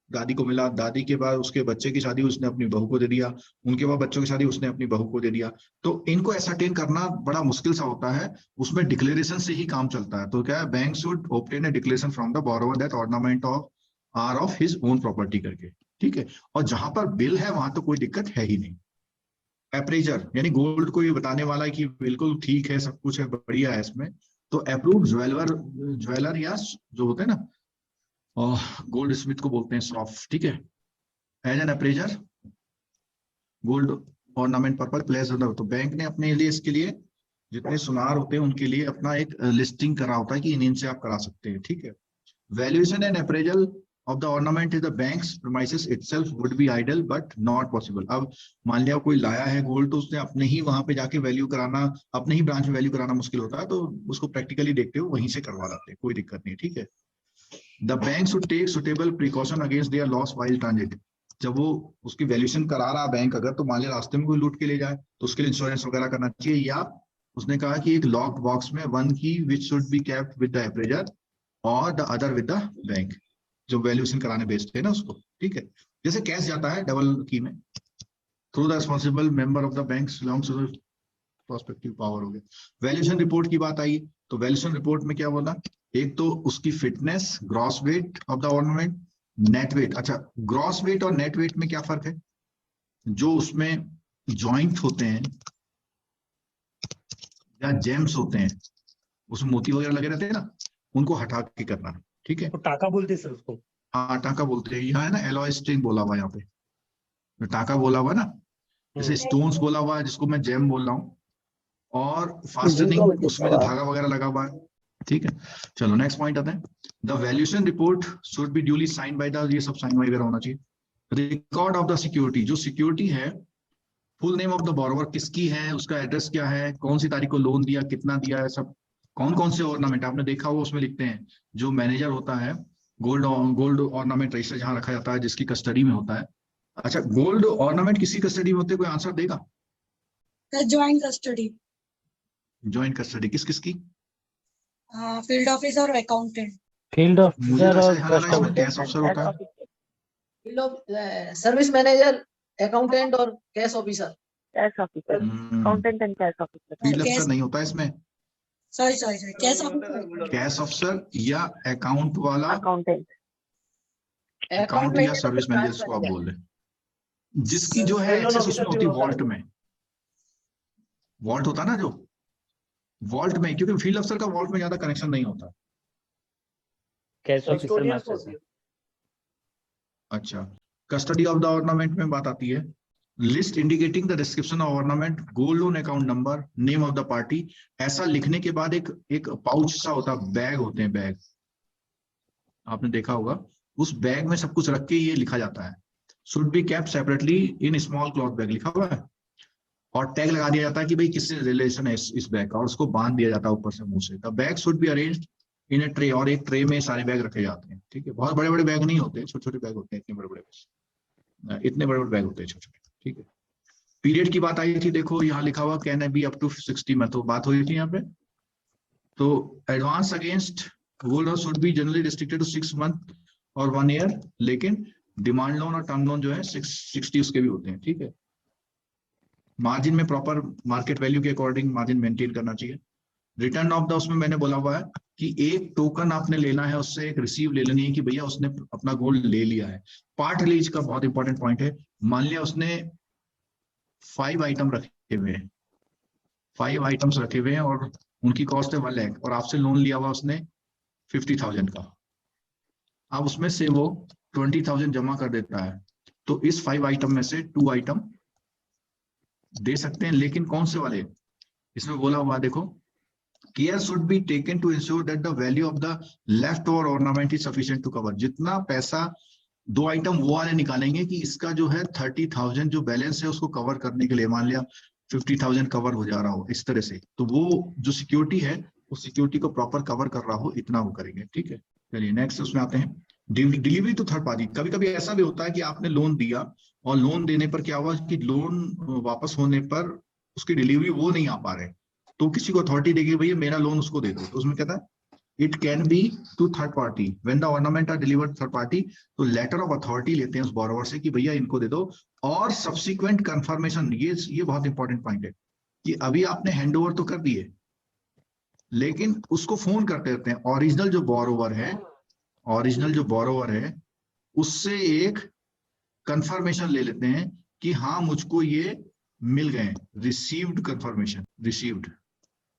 दादी को मिला, दादी के बाद उसके बच्चे की शादी उसने अपनी बहू को दे दिया, उनके बाद बच्चों की शादी उसने अपनी बहू को दे दिया, तो इनको एसर्टेन करना बड़ा मुश्किल सा होता है। उसमें डिक्लेरेशन से ही काम चलता है। तो क्या है, bank should obtain a declaration from the borrower that ornament of are of his own property करके, ठीक है। और जहां पर बिल है वहां तो कोई दिक्कत है ही नहीं। अप्रेजर यानी गोल्ड को ये बताने वाला है कि बिल्कुल ठीक है, सब कुछ है, बढ़िया है इसमें, तो अप्रूव ज्वेलर या जो होते हैं ना, गोल्ड स्मिथ को बोलते हैं सॉफ्ट, ठीक है। As an appraiser gold ornament purpose place, तो बैंक ने अपने लिए, इसके लिए जितने सुनार होते हैं उनके लिए अपना एक लिस्टिंग करा होता है कि इनसे आप करा सकते हैं, ठीक है। Valuation and appraisal of the ornament in the bank's premises itself would be idle but not possible। अब मान लिया कोई लाया है गोल्ड, तो उसने अपने ही वहां पे जाके वैल्यू कराना, अपने ही ब्रांच में वैल्यू कराना मुश्किल होता है, तो उसको प्रैक्टिकली देखते हुए वहीं से करवा लाते हैं, कोई दिक्कत नहीं, ठीक है। The bank should take suitable precaution against their loss while transit। जब वो उसकी वैल्यूएशन करा रहा बैंक, अगर तो मान लिया रास्ते में कोई लूट के ले जाए तो उसके लिए इंश्योरेंस वगैरह करना चाहिए। या उसने कहा कि एक लॉक्ड बॉक्स में वन की which should be kept with the appraiser और the other with the bank, जो वैल्यूएशन कराने बेचते हैं ना उसको, ठीक है। जैसे कैश जाता है डबल की में, through the responsible member of the bank belongs to the prospective power हो गया। वैल्यूएशन रिपोर्ट की बात आई, तो वैल्यूएशन रिपोर्ट में क्या बोला, एक तो उसकी fitness, gross weight of the ornament, net weight. अच्छा, ग्रॉस वेट और नेट वेट में क्या फर्क है? जो उसमें जॉइंट होते हैं या जेम्स होते हैं, उसमें मोती वगैरह लगे रहते हैं ना, उनको हटा के करना है, ठीक है। तो टाका बोलते हैं सर उसको। हाँ टाका बोलते हैं, यहाँ है ना एलॉय स्ट्रिंग बोला हुआ है यहाँ पे, जो टाका बोला हुआ है ना, जैसे स्टोन्स बोला हुआ है जिसको मैं जेम बोल रहा हूँ, और फास्टनिंग उसमें जो धागा वगैरह लगा हुआ है, ठीक है। चलो नेक्स्ट पॉइंट आते हैं। The valuation report should be duly sign by the, ये सब साइन वगैरह होना चाहिए। रिकॉर्ड ऑफ द सिक्योरिटी, जो सिक्योरिटी है, full name of the borrower किसकी है, उसका एड्रेस क्या है, कौन सी तारीख को लोन दिया, कितना दिया है, सब कौन कौन से ऑर्नामेंट आपने देखा हुआ उसमें लिखते हैं। जो मैनेजर होता है, गोल्ड ऑर्नामेंट रजिस्टर जहां रखा जाता है जिसकी कस्टडी में होता है। अच्छा, गोल्ड ऑर्नामेंट किसी कस्टडी में होते हैं, कोई आंसर देगा? ज्वाइंट कस्टडी, ज्वाइंट कस्टडी किस किस की? फील्ड ऑफिसर और अकाउंटेंट। फील्ड मुझे ऑफिसर तो ऐसा और ध्यान आ रहा है इसमें कस्टमर। कैश ऑफिसर होता है। सर्विस मैनेजर, अकाउंटेंट और cash officer. Cash officer, accountant and cash officer. Field officer नहीं होता इसमें, sorry cash officer. Cash officer या अकाउंट वाला, अकाउंटेंट। अकाउंट या सर्विस मैनेजर जिसको आप बोल रहे हैं, जिसकी जो है एक्सेस उसमें होती है वॉल्ट में। वॉल्ट होता है ना जो, वॉल्ट में, क्योंकि फील्ड अफसर का वॉल्ट में ज्यादा कनेक्शन नहीं होता। कैश ऑफिसर मास्टर से। अच्छा, कस्टडी ऑफ द ऑर्नामेंट में बात आती है। List indicating the description of ornament, gold loan account number, name of the party. ऐसा लिखने के बाद एक पाउच सा होता है, बैग होते हैं, बैग आपने देखा होगा, उस बैग में सब कुछ रख के ये लिखा जाता है। Should be kept separately in small cloth bag लिखा हुआ है, और टैग लगा दिया जाता है कि भाई किससे रिलेशन है इस बैग का, और उसको बांध दिया जाता है ऊपर से मुंह से। The bag should be arranged in A tray, और एक ट्रे में सारे बैग रखे जाते हैं, ठीक है। बहुत बड़े बड़े बैग नहीं होते, छोटे छोटे बैग होते हैं, इतने बड़े बड़े बैग होते हैं, छोटे छोटे, ठीक है। पीरियड की बात आई थी, देखो यहाँ लिखा हुआ कैन बी अप टू 60 में, तो बात हुई थी यहाँ पे। तो advance against gold should be generally restricted to 6 month और 1 ईयर, लेकिन डिमांड लोन और टर्म लोन जो है 60 उसके भी होते हैं, ठीक है। मार्जिन में प्रॉपर मार्केट वैल्यू के अकॉर्डिंग मार्जिन मेंटेन करना चाहिए। रिटर्न ऑफ द, उसमें मैंने बोला हुआ है कि एक टोकन आपने लेना है, उससे एक रिसीव ले लेनी है कि भैया उसने अपना गोल्ड ले लिया है। पार्ट रिलीज का बहुत इंपॉर्टेंट पॉइंट है। मान लिया उसने 5 आइटम रखे हुए हैं, 5 आइटम्स रखे हुए हैं और उनकी कॉस्ट है 1 लाख, और आपसे लोन लिया हुआ उसने 50,000 का। अब उसमें से वो 20,000 जमा कर देता है, तो इस 5 आइटम में से 2 आइटम दे सकते हैं, लेकिन कौन से वाले? इसमें बोला हुआ देखो, care should be taken to ensure that the value of the left over ornament is sufficient to cover. जितना पैसा 2 आइटम वो वाले निकालेंगे कि इसका जो है 30,000 जो बैलेंस है उसको कवर करने के लिए, मान लिया 50,000 कवर हो जा रहा हो इस तरह से, तो वो जो सिक्योरिटी है उस सिक्योरिटी को प्रॉपर कवर कर रहा हो, इतना वो करेंगे, ठीक है। चलिए नेक्स्ट उसमें आते हैं, डिलीवरी टू थर्ड पार्टी। कभी कभी ऐसा भी होता है कि आपने लोन दिया और लोन देने पर क्या हुआ कि लोन वापस होने पर उसकी डिलीवरी वो नहीं आ पा रहे, तो किसी को अथॉरिटी देगी भैया मेरा लोन उसको दे दो, तो उसमें कहता है it can be to third party when the ornament are delivered third party. तो लेटर ऑफ अथॉरिटी लेते हैं उस बोरोवर से कि भैया इनको दे दो, और सब्सिक्वेंट कंफर्मेशन, ये बहुत इंपॉर्टेंट पॉइंट है कि अभी आपने हैंड ओवर तो कर दिए, लेकिन उसको फोन करते रहते हैं, ओरिजिनल जो बोरोवर है उससे एक कंफर्मेशन ले लेते हैं कि हाँ मुझको ये मिल गए, रिसीव्ड कंफर्मेशन, रिसीव्ड,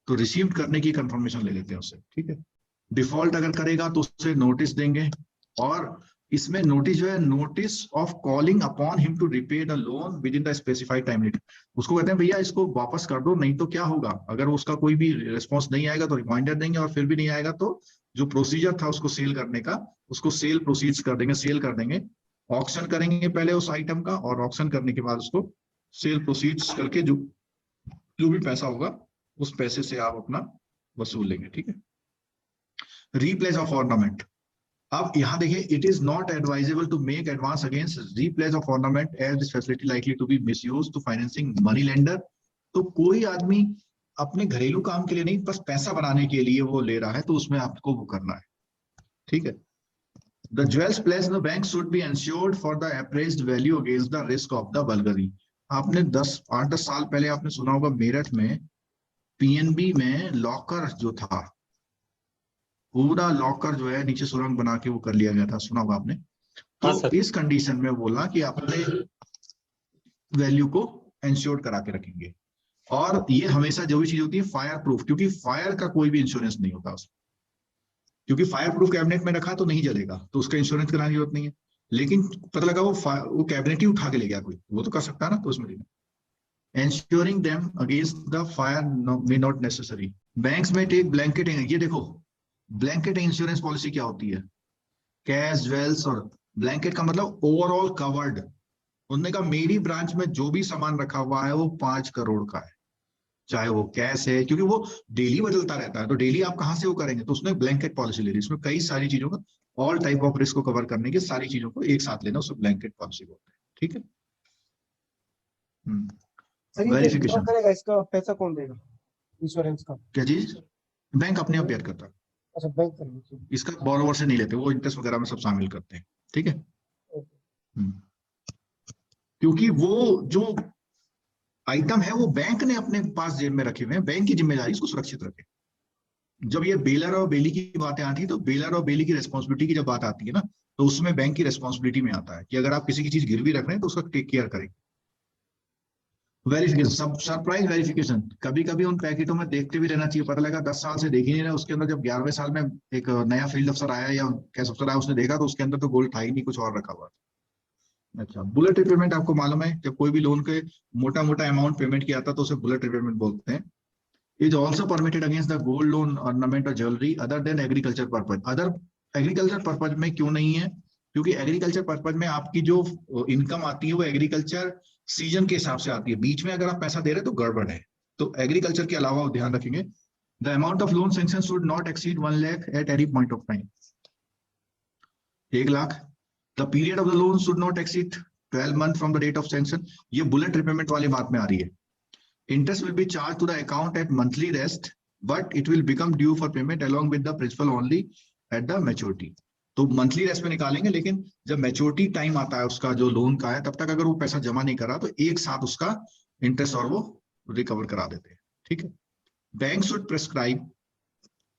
तो रिसीव्ड करने की कंफर्मेशन ले लेते हैं उससे, ठीक है। डिफॉल्ट अगर करेगा तो उससे नोटिस देंगे, और इसमें नोटिस जो है, notice of calling upon him to repay the loan within the specified time limit. उसको कहते हैं भैया इसको वापस कर दो, नहीं तो क्या होगा, अगर उसका कोई भी रिस्पॉन्स नहीं आएगा तो रिमाइंडर देंगे, और फिर भी नहीं आएगा तो जो प्रोसीजर था उसको सेल करने का, उसको सेल प्रोसीड्स कर देंगे, सेल कर देंगे। ऑक्शन करेंगे पहले उस आइटम का, और ऑक्शन करने के बाद उसको सेल प्रोसीड्स करके जो भी पैसा होगा उस पैसे से आप अपना वसूल लेंगे, ठीक है। रीप्लेस ऑफ ऑर्नामेंट, अब यहाँ देखिए, it is not advisable to make advance against replace of ornament as this facility likely to be misused to financing money lender. तो कोई आदमी अपने घरेलू काम के लिए नहीं, बस पैसा बनाने के लिए वो ले रहा है, तो उसमें आपको वो करना है, ठीक है। The jewels placed in the bank should be insured for the appraised value against the risk of the burglary। आपने 8-10 साल पहले आपने सुना होगा मेरठ में पीएनबी में लॉकर जो था, पूरा लॉकर जो है नीचे सुरंग बना के वो कर लिया गया था, सुना होगा आपने। तो इस कंडीशन में बोला कि अपने वैल्यू को इंश्योर करा के रखेंगे, और ये हमेशा जो भी चीज होती है फायर प्रूफ, क्योंकि फायर का कोई भी इंश्योरेंस नहीं होता उसमें, क्योंकि फायर प्रूफ कैबिनेट में रखा तो नहीं जलेगा, तो उसका इंश्योरेंस कराने की जरूरत नहीं है। लेकिन पता लगा वो कैबिनेट ही उठा के ले गया कोई, वो तो कर सकता है ना, तो उसमें ensuring them against the fire may not necessary. Banks में टेक ब्लैंकेट, ये देखो ब्लैंकेट इंश्योरेंस पॉलिसी क्या होती है, कैश ज्वेल्स, और ब्लैंकेट का मतलब ओवरऑल कवर्ड। उन्होंने कहा मेरी ब्रांच में जो भी सामान रखा हुआ है वो 5 करोड़ का है, चाहे वो कैश है, क्योंकि वो डेली बदलता रहता है, तो डेली आप कहाँ से वो करेंगे, तो उसने ब्लैंकेट पॉलिसी ले ली। इसमें कई सारी चीजों का, ऑल टाइप ऑफ रिस्क को कवर करने की सारी चीजों को एक साथ लेना, उसको ब्लैंकेट पॉलिसी बोलते हैं। ठीक है, वेरिफिकेशन करेगा, इसका पैसा कौन देगा इंश्योरेंस का? क्या चीज? बैंक अपने आप बेयर करता है, अच्छा बैंक करेगा, इसका बोरोवर से नहीं लेते, वो इंटरेस्ट वगैरह में सब शामिल करते हैं। ठीक है, क्योंकि वो जो आइटम है वो बैंक ने अपने पास जेब में रखे हुए हैं, बैंक की जिम्मेदारी इसको सुरक्षित रखे। जब ये बेलर और बेली की बातें आती है, तो बेलर और बेली की रेस्पॉन्सिबिलिटी की जब बात आती है ना, तो उसमें बैंक की रेस्पॉन्सिबिलिटी में आता है कि अगर आप किसी की चीज गिरवी रख रहे हैं तो उसका टेक केयर करें। वेरिफिकेशन, सरप्राइज वेरिफिकेशन, कभी कभी उन पैकेटों में देखते भी रहना चाहिए, पता लगा 10 साल से देख ही नहीं रहा, उसके अंदर जब 11वें साल में एक नया फील्ड अफसर आया या कैश अफसर आया, उसने देखा तो उसके अंदर तो गोल्ड था ही नहीं, कुछ और रखा हुआ था। अच्छा, बुलेट रिपेमेंट आपको मालूम है, जब कोई भी लोन के मोटा मोटा अमाउंट पेमेंट किया था तो उसे बुलेट रिपेमेंट बोलते हैं। Is also permitted against the gold loan, ornament और jewellery other than agriculture purpose. Other agriculture purpose में क्यों नहीं है? क्योंकि एग्रीकल्चर पर्पज में आपकी जो इनकम आती है वो एग्रीकल्चर सीजन के हिसाब से आती है, बीच में अगर आप पैसा दे रहे तो गड़बड़ है, तो एग्रीकल्चर के अलावा वो ध्यान रखेंगे। The amount of loan sanction should not exceed 1 lakh at any point of time, 1 lakh. The period of the loan should not exceed 12 months from the date of sanction. ये बुलेट रिपेमेंट वाली बात में आ रही है। Interest will be charge to the account at monthly rest, but it will become due for payment along with the principal only at the maturity. तो monthly rest में निकालेंगे, लेकिन जब मैच्योरिटी टाइम आता है उसका जो लोन का है, तब तक अगर वो पैसा जमा नहीं करा तो एक साथ उसका इंटरेस्ट और वो रिकवर करा देते हैं। ठीक है, bank should prescribe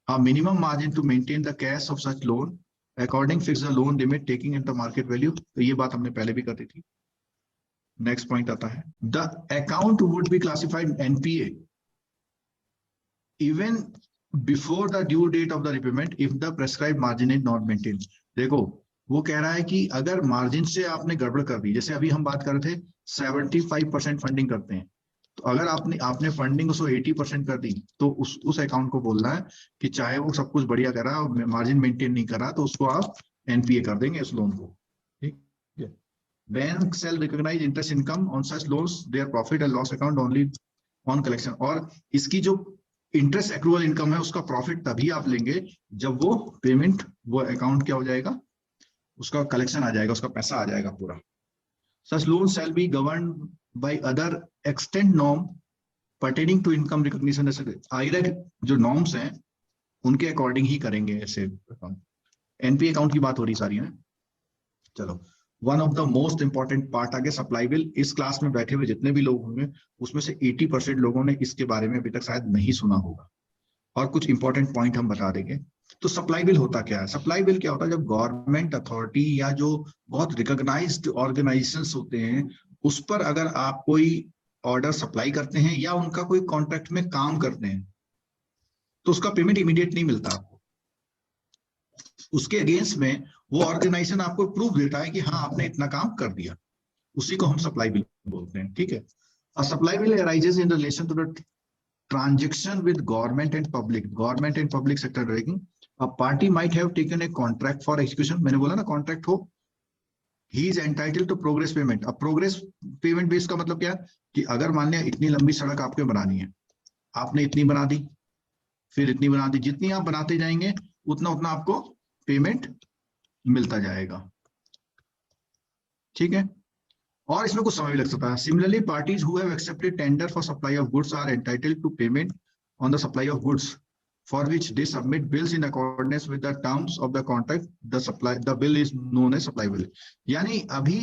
a minimum margin to maintain the cash of such loan according fix the loan limit taking in the market value. तो ये बात हमने पहले भी कर दी थी। नेक्स्ट पॉइंट आता है, the account would be classified NPA even before the due date of the repayment if the prescribe margin is not maintain. देखो वो कह रहा है कि अगर मार्जिन से आपने गड़बड़ कर दी, जैसे अभी हम बात कर रहे थे 75% फंडिंग करते हैं, तो अगर आपने फंडिंग उसको 80% कर दी, तो उस अकाउंट को बोलना है कि चाहे वो सब कुछ बढ़िया करा और मार्जिन मेंटेन नहीं करा तो उसको आप एनपीए कर देंगे उस लोन को। ठीक है, bank shall recognise interest income on such loans their profit and loss account only on collection. और इसकी जो इंटरेस्ट एक्रूअल इनकम है उसका प्रॉफिट तभी आप लेंगे जब वो पेमेंट, वो अकाउंट क्या हो जाएगा, उसका कलेक्शन आ जाएगा, उसका पैसा आ जाएगा पूरा। Such loans shall be governed by other extant norm pertaining to income recognition। IRAC जो नॉर्म्स हैं उनके अकॉर्डिंग ही करेंगे ऐसे अकाउंट। एनपी अकाउंट की बात हो रही सारी है। चलो, one of the most important part आगे सप्लाई बिल। इस क्लास में बैठे हुए जितने भी लोग होंगे उसमें से 80% लोगों ने इसके बारे में अभी तक शायद नहीं सुना होगा, और कुछ इंपॉर्टेंट पॉइंट हम बता देंगे। तो सप्लाई बिल होता क्या है? सप्लाई बिल क्या होता है? जब गवर्नमेंट अथॉरिटी या जो बहुत रिकॉग्नाइज्ड ऑर्गेनाइजेशंस होते हैं उस पर अगर आप कोई ऑर्डर सप्लाई करते हैं या उनका कोई कॉन्ट्रैक्ट में काम करते हैं, तो उसका पेमेंट इमीडिएट नहीं मिलता आपको। उसके अगेंस्ट में वो ऑर्गेनाइजेशन आपको प्रूफ देता है कि हाँ आपने इतना काम कर दिया, उसी को हम सप्लाई बिल बोलते हैं। ठीक है, a supply bill arises in relation to the transaction with government and public sector directing। A party might have taken a contract for execution। मैंने बोला ना कॉन्ट्रैक्ट हो, he is entitled to progress payment। अब progress payment base का मतलब क्या है कि अगर मान लिया इतनी लंबी सड़क आपको बनानी है, आपने इतनी बना दी, फिर इतनी बना दी, जितनी आप बनाते जाएंगे उतना उतना आपको पेमेंट मिलता जाएगा। ठीक है, और इसमें कुछ समय भी लग सकता है। Similarly parties who have accepted tender for supply of goods are entitled to payment on the supply of goods for which they submit bills in accordance with the terms of the contract. The bill is known as supply bill. यानी अभी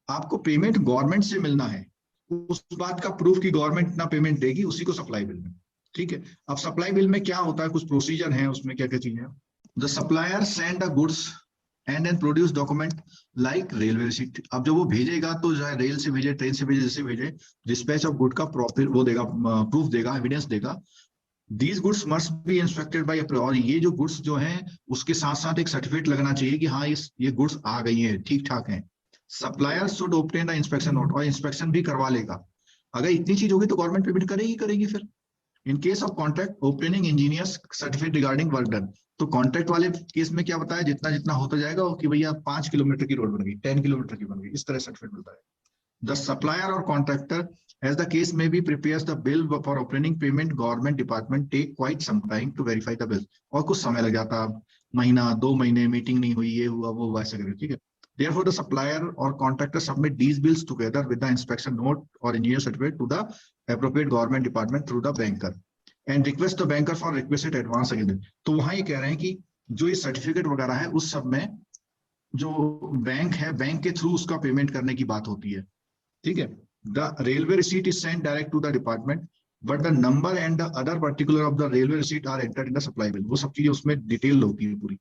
आपको payment government से मिलना है, उस बात का proof कि गवर्नमेंट इतना पेमेंट देगी, उसी को सप्लाई बिल में। ठीक है, अब सप्लाई बिल में क्या होता है, कुछ प्रोसीजर है उसमें, क्या क्या चीजें। The supplier send the goods and then produce document like railway receipt. अब जब वो भेजेगा तो चाहे रेल से भेजे, ट्रेन से भेजे, जैसे भेजे, डिस्पैच ऑफ गुड का प्रॉपर वो देगा, प्रूफ देगा, एविडेंस देगा। These goods must be inspected bye, और ये जो गुड्स जो हैं उसके साथ साथ एक सर्टिफिकेट लगना चाहिए कि हाँ ये गुड्स आ गई हैं, ठीक ठाक हैं। Supplier should obtain the inspection note, और इंस्पेक्शन भी करवा लेगा। अगर इतनी चीज होगी तो गवर्नमेंट पेमेंट करेगी फिर। In case of contract obtaining engineers certificate regarding work done, तो कॉन्ट्रैक्ट वाले केस में क्या बताया, जितना जितना होता जाएगा कि भैया 5 किलोमीटर की रोड बन गई, 10 किलोमीटर की बन गई, इस तरह सर्टिफिकेट मिलता है। द सप्लायर और contractor as the case may be prepares the bill for opening payment, government department take quite some time to verify the bill, और कुछ समय लग जाता, महीना 2 महीने मीटिंग नहीं हुई, ये हुआ वो हुआ, ऐसा करके, ठीक है। Therefore the supplier or contractor submit these bills together with the inspection note or engineer certificate to the appropriate government department through the banker and request the banker for requested advance again। तो वहां ये कह रहे हैं कि जो ये certificate वगैरह है उस सब में जो बैंक है, बैंक के थ्रू उसका पेमेंट करने की बात होती है, ठीक है। The railway receipt is sent direct to the department, but the number and the other particular of the railway receipt are entered in the supply bill। वो सब चीजें उसमें डिटेल होती है पूरी।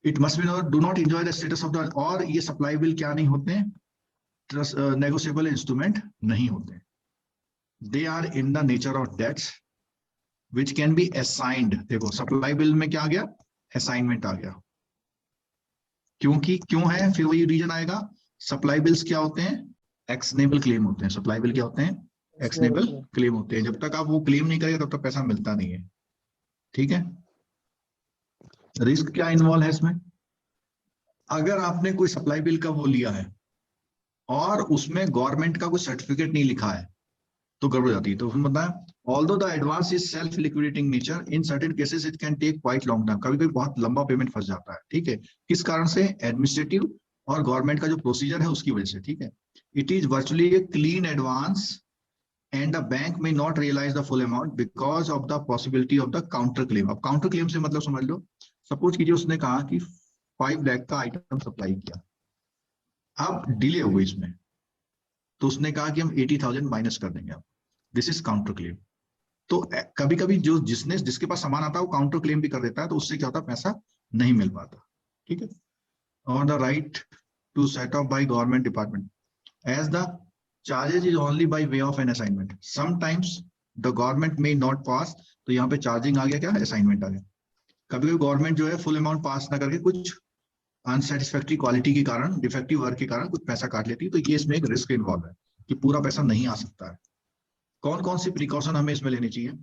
It must be do not enjoy the status of the, और ये supply bill क्या नहीं होते हैं, नेगोशिएबल इंस्ट्रूमेंट नहीं होते। They are in the nature of debts which can be assigned। देखो सप्लाई बिल में क्या आ गया, असाइनमेंट आ गया, क्योंकि क्यों है, फिर वही रीजन आएगा। सप्लाई बिल्स क्या होते हैं, एक्शनेबल क्लेम होते हैं। सप्लाई बिल क्या होते हैं, एक्शनेबल क्लेम होते हैं। जब तक आप वो क्लेम नहीं करेंगे तब तक पैसा मिलता नहीं है, ठीक है। रिस्क क्या इन्वॉल्व है इसमें, अगर आपने कोई सप्लाई बिल का वो लिया है और उसमें गवर्नमेंट का कोई सर्टिफिकेट नहीं लिखा है तो गड़बड़ जाती है। तो उसमें बताया, although the advance is self liquidating nature, in certain cases it can take quite long time. कभी कभी बहुत लंबा पेमेंट फंस जाता है, ठीक है। किस कारण से, एडमिनिस्ट्रेटिव और गवर्नमेंट का जो प्रोसीजर है उसकी वजह से, ठीक है। It is virtually a clean advance and the bank may not realize the full amount because of the possibility of the counter claim। अब counter claim से मतलब समझ लो, सपोज कीजिए उसने कहा कि 5 लाख का आइटम सप्लाई किया, अब डिले हो गई इसमें, तो उसने कहा कि हम 80,000 माइनस कर देंगे, अब दिस इज काउंटर क्लेम। तो कभी कभी जो जिसके पास सामान आता है वो काउंटर क्लेम भी कर देता है, तो उससे क्या होता है, पैसा नहीं मिल पाता, ठीक है। और the right to set off by government department as the charges is only by way of an assignment, sometimes the government may not pass। तो यहाँ पे चार्जिंग आ गया, क्या असाइनमेंट आ गया। कभी कभी गवर्नमेंट जो है फुल अमाउंट पास ना करके कुछ अनसेटिस्फैक्टरी क्वालिटी के कारण, डिफेक्टिव वर्क के कारण कुछ पैसा काट लेती है, तो ये इसमें एक रिस्क इन्वॉल्व है कि पूरा पैसा नहीं आ सकता है। कौन कौन सी प्रिकॉशन हमें इसमें लेनी चाहिए,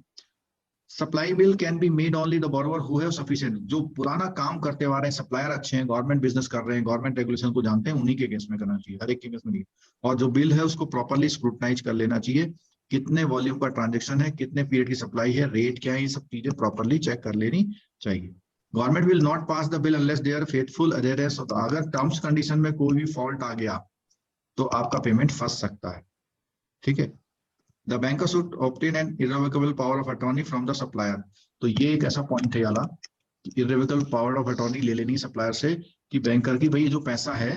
supply bill can be made only the borrower who have sufficient, जो पुराना काम करते आ रहे हैं, सप्लायर अच्छे हैं, गवर्नमेंट बिजनेस कर रहे हैं, गवर्नमेंट रेगुलेशन को जानते हैं, उन्हीं के केस में करना चाहिए, हर एक के केस में नहीं। और जो बिल है उसको प्रॉपर्ली स्क्रूटनाइज कर लेना चाहिए, कितने वॉल्यूम का ट्रांजेक्शन है, कितने पीरियड की सप्लाई है, रेट क्या है, ये सब चीजें प्रॉपर्ली चेक कर लेनी चाहिए। Government will not pass the bill unless they are faithful adherence. अगर टर्म्स कंडीशन में कोई भी फॉल्ट आ गया तो आपका पेमेंट फंस सकता है, ठीक है। The banker should obtain an irrevocable power of attorney from the supplier। तो ये एक ऐसा पॉइंट है वाला, irrevocable power of attorney ले लेनी सप्लायर से कि बैंकर की भाई जो पैसा है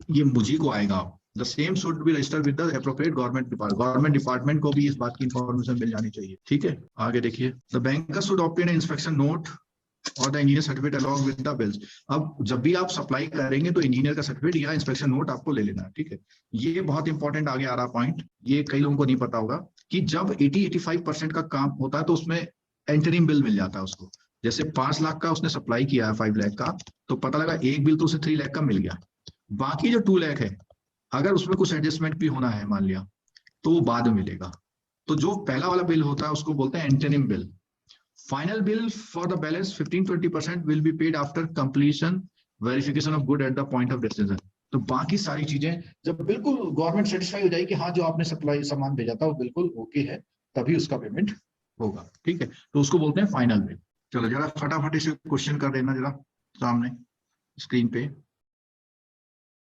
ये मुझे को आएगा। The same should be registered with the appropriate government department। Government department को भी इस बात की इंफॉर्मेशन मिल जानी चाहिए, ठीक है। आगे देखिए, the banker should obtain an inspection note और the engineer certificate along with the bills. अब जब भी आप सप्लाई करेंगे तो इंजीनियर का सर्टिफिकेट या इंस्पेक्शन नोट आपको ले लेना है, ठीक है। ये बहुत इंपॉर्टेंट आगे आ रहा पॉइंट, ये कई लोगों को नहीं पता होगा कि जब 80-85% का काम होता है तो उसमें एंटरिंग बिल मिल जाता है उसको। जैसे 5 लाख का उसने सप्लाई किया है 5 लाख का, तो पता लगा एक बिल तो उसे 3 लाख का मिल गया, बाकी जो 2 लाख है अगर उसमें कुछ एडजस्टमेंट भी होना है मान लिया तो वो बाद में मिलेगा। तो जो पहला वाला बिल होता है उसको बोलते हैं entering bill. Final bill for the balance 15-20% will be paid after completion verification of good at the point of destination। तो बाकी सारी चीजें जब बिल्कुल गवर्नमेंट सेटिस्फाई हो जाएगी कि हाँ जो आपने सप्लाई सामान भेजा था वो बिल्कुल ओके है, तभी उसका पेमेंट होगा, ठीक है। तो उसको बोलते हैं फाइनल बिल। चलो जरा फटाफट इसे क्वेश्चन कर देना जरा सामने स्क्रीन पे।